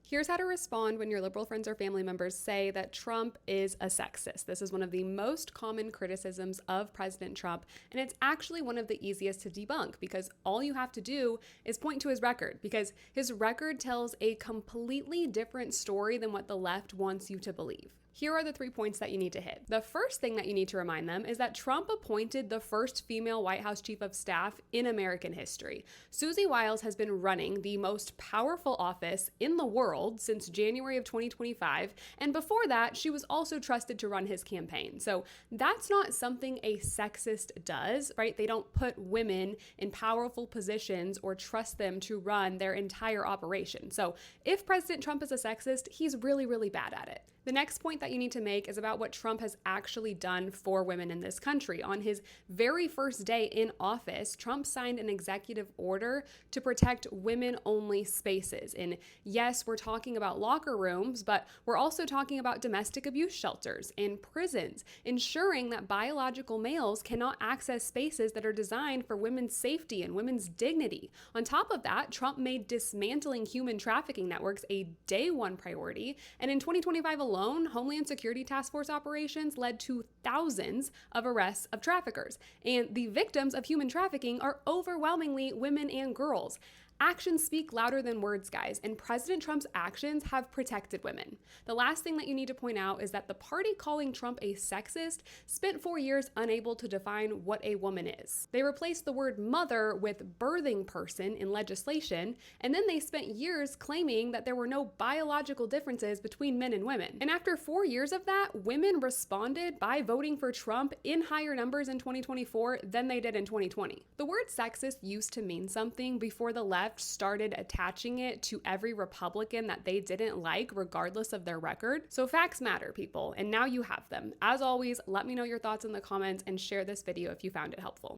Here's how to respond when your liberal friends or family members say that Trump is a sexist. This is one of the most common criticisms of President Trump, and it's actually one of the easiest to debunk because all you have to do is point to his record, because his record tells a completely different story than what the left wants you to believe. Here are the 3 points that you need to hit. The first thing that you need to remind them is that Trump appointed the first female White House chief of staff in American history. Susie Wiles has been running the most powerful office in the world since January of 2025, and before that, she was also trusted to run his campaign. So that's not something a sexist does, right? They don't put women in powerful positions or trust them to run their entire operation. So if President Trump is a sexist, he's really, really bad at it. The next point that you need to make is about what Trump has actually done for women in this country. On his very first day in office, Trump signed an executive order to protect women-only spaces. And yes, we're talking about locker rooms, but we're also talking about domestic abuse shelters and prisons, ensuring that biological males cannot access spaces that are designed for women's safety and women's dignity. On top of that, Trump made dismantling human trafficking networks a day one priority, and in 2025 alone, Homeland Security Task Force operations led to thousands of arrests of traffickers, and the victims of human trafficking are overwhelmingly women and girls. Actions speak louder than words, guys, and President Trump's actions have protected women. The last thing that you need to point out is that the party calling Trump a sexist spent 4 years unable to define what a woman is. They replaced the word mother with birthing person in legislation, and then they spent years claiming that there were no biological differences between men and women. And after 4 years of that, women responded by voting for Trump in higher numbers in 2024 than they did in 2020. The word sexist used to mean something before the left started attaching it to every Republican that they didn't like, regardless of their record. So facts matter, people, and now you have them. As always, let me know your thoughts in the comments and share this video if you found it helpful.